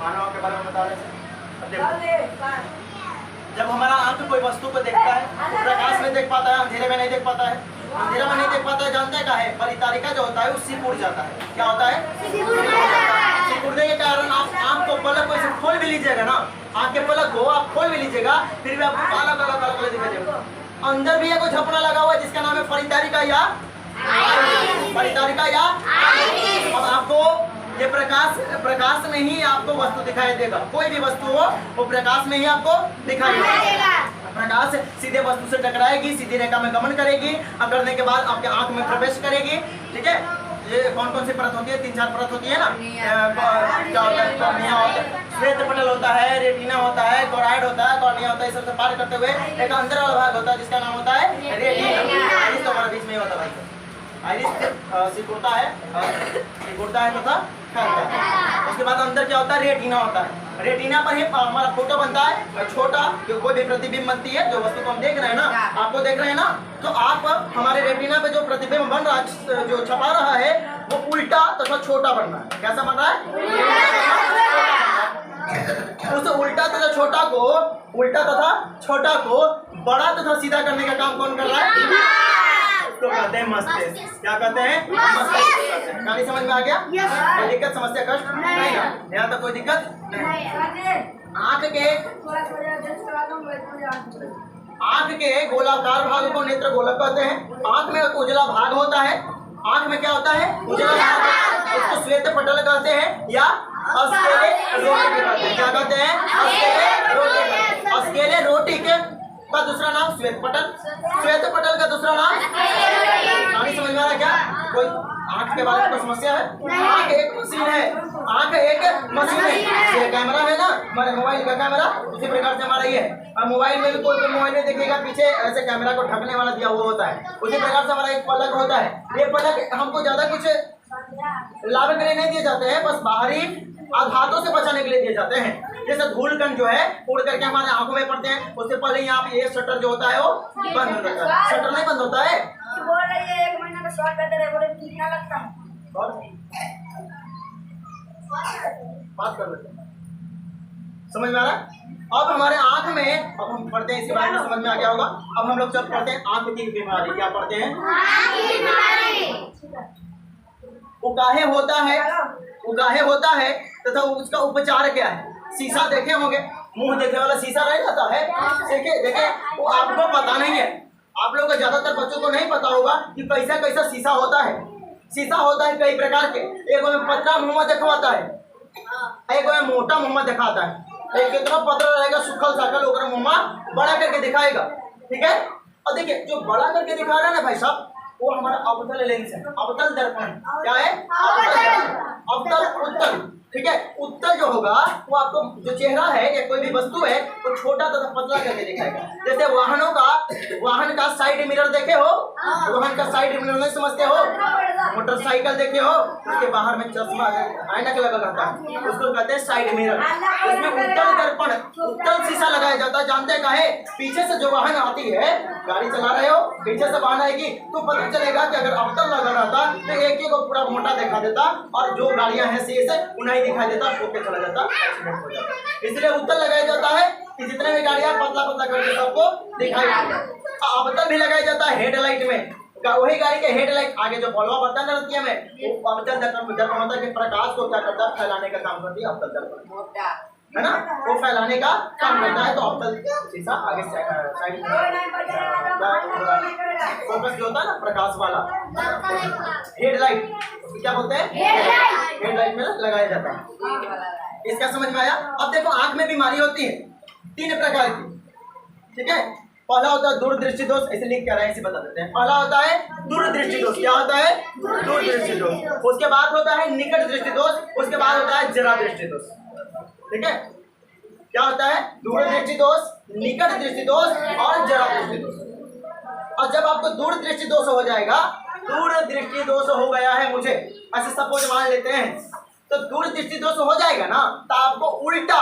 मानव के बारे में बता रहे थे। अब देखो, जब हमारा आंख कोई वस्तु को देखता है तो प्रकाश में देख पाता है, अंधेरे में नहीं देख पाता है। अंधेरे में नहीं देख पाता है, जानते क्या है, परितारिका जो होता है वो सिकुड़ जाता है। क्या होता है? सिकुड़ने के कारण आप आंख को पलक को ऐसे खोल भी लीजिएगा ना, आंख के पलक को आप खोल भी लीजिएगा, फिर भी आपको काला काला काला काला दिखाई देगा। अंदर भी एक झपना लगा हुआ है जिसका नाम है परितारिका या परितारिका या। अब आपको ये प्रकाश में ही आपको वस्तु दिखाई देगा। कोई भी वस्तु हो वो प्रकाश में ही आपको दिखाई देगा। प्रकाश सीधे वस्तु से टकराएगी, सीधी रेखा में गमन करेगी, करने के बाद आपके आंख में प्रवेश करेगी। ठीक है, ये कौन कौन सी परत होती है? 3-4 परत होती है ना। क्या होता है? कॉर्निया होता है, श्वेत पटल होता है, रेटिना होता है, कोराइड होता है, कॉर्निया होता है। सबसे पार करते हुए एक अंदर वाला भाग होता है जिसका नाम होता है रेटिना। आइरिस तो हमारे बीच में ही होता है। आइरिस सिकुड़ता है तथा फैलता है। उसके बाद अंदर क्या होता है? रेटिना होता है। रेटिना पर ही हमारा फोटो बनता है, छोटा जो कोई भी प्रतिबिंब बनती है। जो वस्तु को हम देख रहे हैं ना, आपको देख रहे हैं ना, तो आप हमारे रेटिना पे जो प्रतिबिंब बन रहा है, जो छपा रहा है, वो उल्टा तथा छोटा बन रहा है। कैसा बन रहा है? उस उल्टा तथा छोटा को बड़ा तथा सीधा करने का काम कौन कर रहा है? उसको कहते हैं मस्तिष्क। क्या कहते हैं? मस्तिष्क। कहानी समझ में आ गया? कोई दिक्कत, समस्या, कष्ट नहीं ना? यहाँ तक कोई दिक्कत नहीं। आंख के गोलाकार भाग को नेत्र गोलक कहते हैं। आंख में उजला भाग होता है। आंख में क्या होता है? उजला भाग। उसको श्वेत पटल कहते हैं या अस्केलेरोटिक कहते हैं। क्या कहते हैं? अस्केलेरोटिक। अस्केलेरोटिक का दूसरा नाम श्वेत पटल, श्वेत पटल का दूसरा नाम। कहानी समझ में आ रहा है क्या? कोई आंख के बारे में कोई समस्या है? आंख एक मशीन है, आंख एक मशीन है। ये कैमरा है ना, हमारे मोबाइल का कैमरा, उसी प्रकार से हमारा ये है। अब मोबाइल में भी कोई मोबाइल में देखिएगा पीछे ऐसे कैमरा को ढकने वाला दिया हुआ होता है। उसी प्रकार से हमारा एक पलक होता है। ये पलक हमको ज्यादा कुछ लाभ के लिए नहीं दिए जाते हैं, बस बाहरी आघातों से बचाने के लिए दिए जाते हैं। जैसे धूल कण जो है उड़ करके हमारे आंखों में पड़ते हैं, उससे पहले यहाँ पे ये शटर जो होता है वो बंद हो जाता है। शटर नहीं बंद होता है। बोल रही है 1 महीना का शॉट बेहतर है, बोले कितना लगता है? बात कर लेते हैं, समझ में आ रहा है? अब हमारे आंख में, अब हम पढ़ते हैं, इसके बारे में समझ में आ गया होगा। अब हम लोग जब पढ़ते हैं आंख की बीमारी, क्या पढ़ते हैं? उगाहे होता है तथा उसका उपचार क्या है? शीशा देखे होंगे, मुंह देखे वाला शीशा रह जाता है। देखे वो आपको पता नहीं है, आप लोगों को ज्यादातर बच्चों को नहीं पता होगा कि कैसा कैसा शीशा होता है। शीशा होता है कई प्रकार के। एक में पतला मुंह दिखवाता है, एक में मोटा मुंह दिखाता है। एक कितना पतला रहेगा, सुखल साखल होकर मुंह बड़ा करके दिखाएगा। ठीक है, और देखिए जो बड़ा करके दिखा रहा है ना भाई साहब, वो हमारा अवतल लेंस है, अवतल दर्पण। क्या है? अवतल उत्तल। ठीक है, उत्तल जो होगा वो आपको जो चेहरा है या कोई भी वस्तु है वो छोटा तथा पतला करके दिखाएगा। जैसे वाहन का साइड मिरर देखे हो, वाहन का साइड मिरर नहीं समझते हो? मोटरसाइकिल देखे हो, उसके बाहर में चश्मा ऐनक लगा रहता है, उसको कहते हैं साइड मिरर। उसमें उत्तल दर्पण, उत्तल शीशा लगाया जाता है। जानते हैं काहे? पीछे से जो वाहन आती है, गाड़ी चला रहे हो, पीछे से वाहन आएगी तो पता चलेगा कि अगर अवतल लगा रहता तो एक को पूरा मोटा दिखा देता, और जो गाड़ियां हैं शीशे उन्हें दिखाई देता, ठोक के चला जाता, एक्सीडेंट हो जाता। इसलिए उत्तल लगाया जाता है कि जितने भी गाड़ियां पतला पतला करके सबको दिखाई देता। अवतल भी लगाया जाता है हेडलाइट में। वही गाड़ी के हेडलाइट आगे जो बल्ब बटन रहती है में, वो अवतल दर्पण होता है कि प्रकाश को क्या करता है? फैलाने का काम करती है अवतल दर्पण, है ना? वो फैलाने का काम करता है। तो अवतल शीशा आगे साइड फोकस जो होता है ना प्रकाश वाला, हेडलाइट क्या बोलते हैं? हेडलाइट में लगाया जाता है। इसका समझ में आया? अब देखो आंख में बीमारी होती है 3 प्रकार की। ठीक है, पहला होता है दूरदृष्टि दोष, ऐसे लिख क्या रहा है इसे बता देते हैं। पहला होता है दूरदृष्टि दोष। क्या होता है? दूरदृष्टि दोष। उसके बाद होता है निकट दृष्टि दोष, उसके बाद होता है जरा दृष्टि दोष। ठीक है, क्या होता है? दूरदृष्टि दोष, निकट दृष्टि दोष और जरा दृष्टि दोष। और जब आपको दूरदृष्टि दोष हो जाएगा, दूरदृष्टि दोष हो गया है मुझे, ऐसे सपोज मान लेते हैं, तो दूरदृष्टि दोष हो जाएगा ना, तो आपको उल्टा,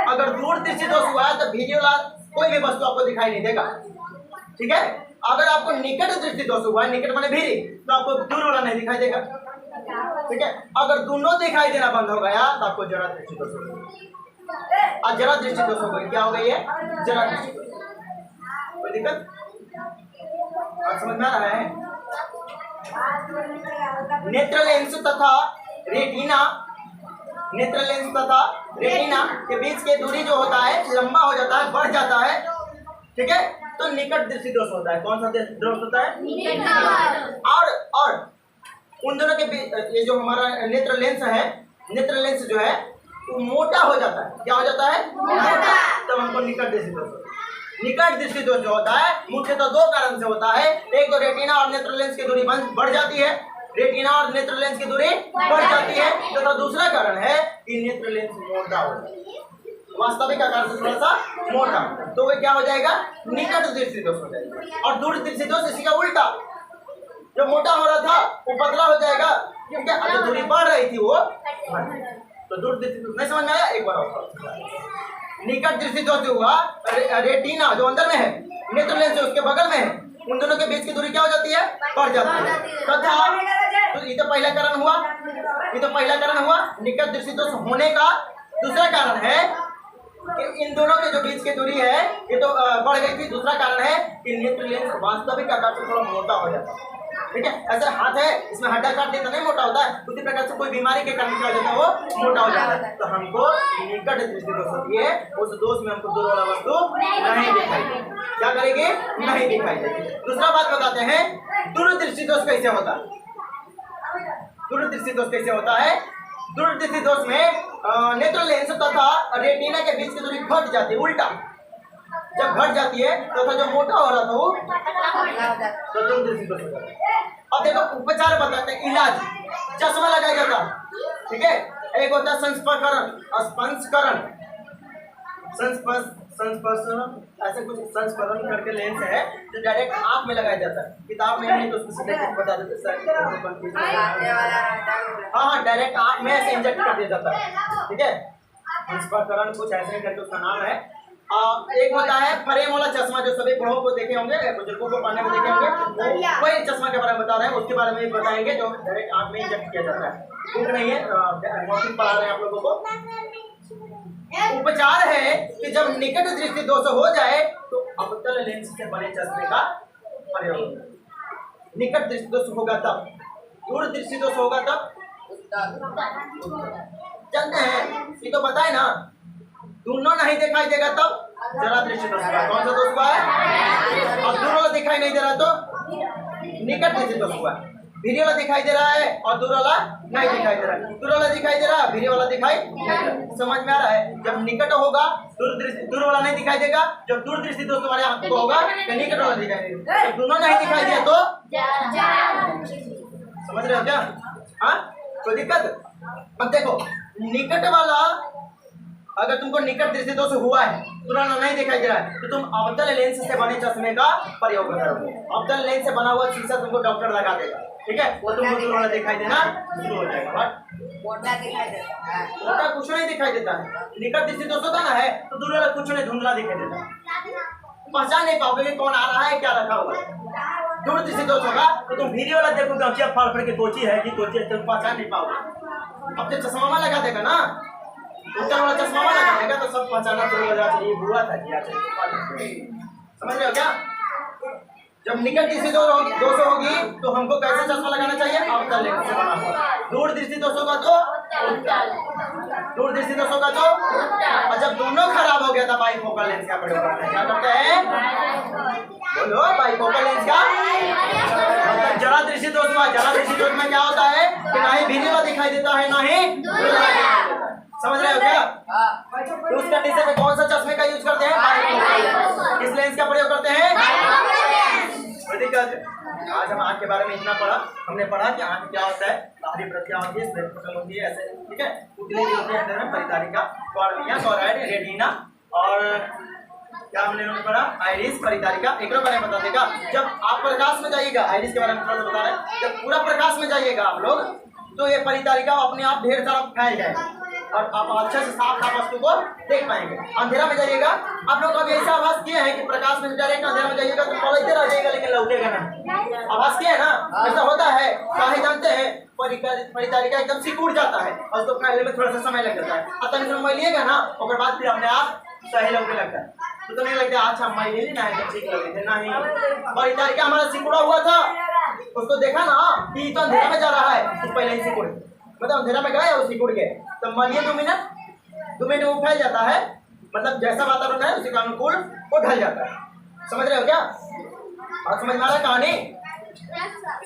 अगर दूरदृष्टि दोष हुआ है तो वीडियो कोई भी वस्तु आपको दिखाई नहीं देगा। ठीक है, अगर आपको निकट दृष्टि दोष हुआ है, निकट माने भीरी, तो आपको दूर वाला नहीं दिखाई देगा। ठीक है। अगर दोनों दिखाई देना बंद हो गया तो आपको जरा दृष्टि दोष हो गई। आज जरा दृष्टि दोष हो गई, क्या हो गई है? जरा दृष्टि दोष। कोई दिक्कत? आज समझ में आ रहा है? नेत्र लेंस तथा रेटिना, नेत्र लेंस तथा रेटिना के बीच की दूरी जो होता है लंबा हो जाता है, बढ़ जाता है, ठीक है, तो निकट दृष्टि दोष होता है। कौन सा दोष होता है? और उन दोनों के बीच ये जो हमारा नेत्र लेंस है, नेत्र लेंस जो है वो मोटा हो जाता है। क्या हो जाता है? मोटा। तब हमको निकट दृष्टि दोष होता है। निकट दृष्टि दोष जो होता है मुख्यतः दो कारण से होता है। एक तो रेटिना और नेत्र लेंस की दूरी बढ़ जाती है, रेटिना और नेत्र लेंस की दूरी बढ़ जाती है, तथा दूसरा कारण है कि नेत्र लेंस मोटा हो जाता है, वास्तविक आकार से थोड़ा सा मोटा, तो वह क्या हो जाएगा? निकट दृष्टि दोष हो जाएगा। और दूर दृष्टि दोष इसी का उल्टा, जो मोटा हो रहा था वो पतला हो जाएगा, ठीक है, जो दूरी बढ़ रही थी वो, तो दूर दृष्टि दोष नहीं समझ में आया? एक बार और निकट दृष्टि दोष जो हुआ, रेटिना जो अंदर में है, नेत्र लेंस जो उसके बगल में है, उन दोनों के बीच की दूरी क्या हो जाती है? बढ़ जाती है। तथा तो ये तो पहला कारण हुआ, ये तो पहला कारण हुआ निकट दृष्टि दोष होने का। दूसरा कारण है कि इन दोनों के जो बीच की दूरी है ये तो बढ़ गई थी। दूसरा कारण है कि नेत्र लेंस वास्तविक आकार से थोड़ा मोटा हो जाता है, ठीक है। ऐसा हाथ है, इसमें हड्डा काट देता नहीं मोटा होता है, उसी प्रकार से कोई बीमारी के कारण क्या हो जाता है? वो मोटा हो जाता है। तो हमको निकट दृष्टि दोष होती है, उस दोष में हमको दूर वाला वस्तु नहीं दिखाई देगी। क्या करेगी? नहीं दिखाई देगी। दूसरा बात बताते हैं, दूरदृष्टि दोष कैसे होता है? दूरदृष्टि दोष कैसे होता है? दूरदृष्टि दोष में नेत्र लेंस तथा रेटिना के बीच की दूरी घट जाती है, उल्टा। जब घट जाती है तो जो मोटा हो रहा था वो तो दूरदृष्टि दोष होता है। अब देखो उपचार बताते हैं, इलाज चश्मा लगाया जाता है, ठीक है। एक होता है संस्पर्शकरण, स्पर्शकरण, संस्पर्शकरण, ऐसे कुछ संस्पर्शकरण करके लेंस है जो डायरेक्ट आंख में लगाया जाता है। किताब में नहीं तो उसको बता देते सर, हाँ, डायरेक्ट आंख में ऐसे इंजेक्ट कर दिया जाता है, ठीक है। संस्पर्शकरण कुछ ऐसे करके उसका नाम है। एक होता है फ्रेम वाला चश्मा, जो सभी बड़ों को देखे होंगे, बुजुर्गों को पढ़ने में देखे होंगे, वही चश्मा के बारे में बता रहे हैं। उसके बारे में बताएंगे जो डायरेक्ट आंख में इंजेक्ट किया जाता है। ठीक नहीं है, नोटिंग पढ़ा रहे हैं आप लोगों को। उपचार है कि जब निकट दृष्टि दोष हो जाए तो अवतल लेंस से बने चश्मे का प्रयोग। निकट दृष्टि दोष होगा तब, दूर दृष्टि दोष होगा तब। जानते हैं, ये तो बताए ना, दोनों नहीं दिखाई देगा तब जरा दृष्टि दोष हुआ। कौन सा दोष हुआ है? और दूर वाला दिखाई नहीं दे रहा तो निकट दृष्टि दोष हुआ। भीरी वाला दिखाई दे रहा है और दूर वाला नहीं दिखाई दे रहा है। दूर वाला दिखाई दे रहा है, भीरी वाला दिखाई नहीं दे रहा। समझ में आ रहा है? जब निकट होगा दूर वाला नहीं दिखाई देगा, जब दूर दृष्टि दोष तुम्हारे आंख को होगा तो निकट वाला दिखाई देगा। जब दोनों नहीं दिखाई दिया तो समझ रहे हो क्या? हाँ, कोई दिक्कत? अब देखो, निकट वाला अगर तुमको निकट दृष्टि दोष हुआ है, तुरंत नहीं दिखाई दे रहा है, तो तुम अवतल लेंस से बने चश्मे का प्रयोग करोगे। अवतल लेंस से बना हुआ शीशा तुमको डॉक्टर लगा देगा, ठीक है। वो तुमको दूर वाला दिखाई देना शुरू हो जाएगा। मोटा दिखाई देता है, मोटा कुछ नहीं दिखाई देता है। निकट दृष्टि दोष होता ना है तो दूर वाला कुछ नहीं, धुंधला दिखाई देता है, पहचान नहीं पाओगे कि कौन आ रहा है, क्या रखा हुआ है। दूर दृष्टि दोष होगा तो तुम भीरी वाला देखोगे, क्या फाड़ फाड़ के कोची है कि कोची है, तुम पहचान नहीं पाओगे। अब जब चश्मा लगा देगा ना, ऊपर वाला चश्मा लगा देगा तो सब पहचाना शुरू हो जाता है, ये हुआ था क्या। समझ रहे हो क्या? जब निकट दृष्टि दोष होगी तो हमको कैसे चश्मा लगाना चाहिए? अवतल लेंस से बना हुआ। दूर दृष्टि दोष होगा तो दूर दृष्टि दोष होगा तो, और जब दोनों खराब हो गया था बाइफोकल लेंस का प्रयोग करते हैं। क्या करते हैं? बोलो, बाइफोकल लेंस का मतलब जरा दृष्टि दोष हुआ। जरा दृष्टि दोष में क्या होता है कि ना ही भीरी वाला दिखाई देता है, ना ही समझ रहे हो क्या? तो उस कंडीशन में कौन सा चश्मे का यूज करते हैं? किस लेंस का प्रयोग करते हैं? आज हम आंख के बारे में इतना पढ़ा, हमने पढ़ा कि आंख क्या होता है, बाहरी प्रक्रिया होती है, स्फेरिकल होती है, ऐसे, ठीक है। उतने भी होते हैं अंदर में परितारिका, कॉर्निया, कोराइड, रेटिना और क्या हमने पढ़ा? आइरिस, परितारिका। एक बारे में बता देगा, जब आप प्रकाश में जाइएगा, आइरिस के बारे में थोड़ा सा बता रहे हैं, जब पूरा प्रकाश में जाइएगा आप लोग तो ये परितारिका अपने आप ढेर सारा फैल जाएगा, और आप अच्छे से साफ साफ वस्तु को देख पाएंगे। अंधेरा में जाइएगा, आप लोग कभी ऐसा आवाज किए हैं कि प्रकाश में डायरेक्ट अंधेरा में जाइएगा तो पलटते रह जाएगा लेकिन लौटेगा नहीं? आवाज किए ना, ऐसा होता है। काहे जानते हैं? परिचारिका एकदम सिकुड़ जाता है और उसको फैलने में थोड़ा सा समय लग जाता है। अतः समय लिएगा ना, उसके बाद फिर अपने आप सही लगने लगता है। तो नहीं लगता अच्छा मैं ले ना है ठीक लगे थे नहीं। परिचारिका हमारा सिकुड़ा हुआ था, उसको देखा ना कि तो अंधेरा में जा रहा है, तो पहले ही सिकुड़, मतलब अंधेरा में गए और सिकुड़ गए। तो मानिए 2 मिनट वो फैल जाता है, मतलब जैसा वातावरण है उसी के अनुकूल वो ढल जाता है। समझ रहे हो क्या? और समझ में आ रहा है कहानी?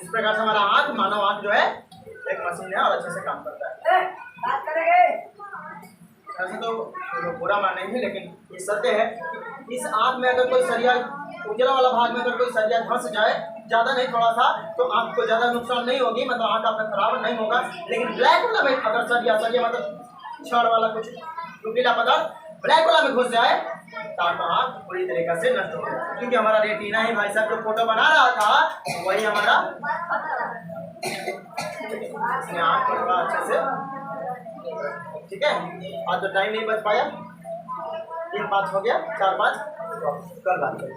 इस प्रकार से हमारा आँख, मानव आँख जो है एक मशीन है और अच्छे से काम करता है। बात करेंगे। ऐसे तो बुरा मानेंगे लेकिन ये सत्य है। इस आँख में अगर कोई सरिया, उजला वाला भाग में अगर कोई सरिया धंस जाए, ज़्यादा नहीं थोड़ा सा, तो आँख को ज़्यादा नुकसान नहीं होगी, मतलब आँख आपका खराब नहीं होगा। लेकिन ब्लैक वाला में अगर सरिया मतलब छड़ वाला कुछ नुकीला पदार्थ ब्लैक वाला में घुस जाए तो आपका आँख पूरी तरीके से नष्ट हो जाए। क्योंकि हमारा रेटिना ही भाई साहब जो फोटो बना रहा था वही हमारा आँख को थोड़ा अच्छे से, ठीक है। आज तो टाइम नहीं बच पाया, 3-5 हो गया, 4-5 कल बात करें।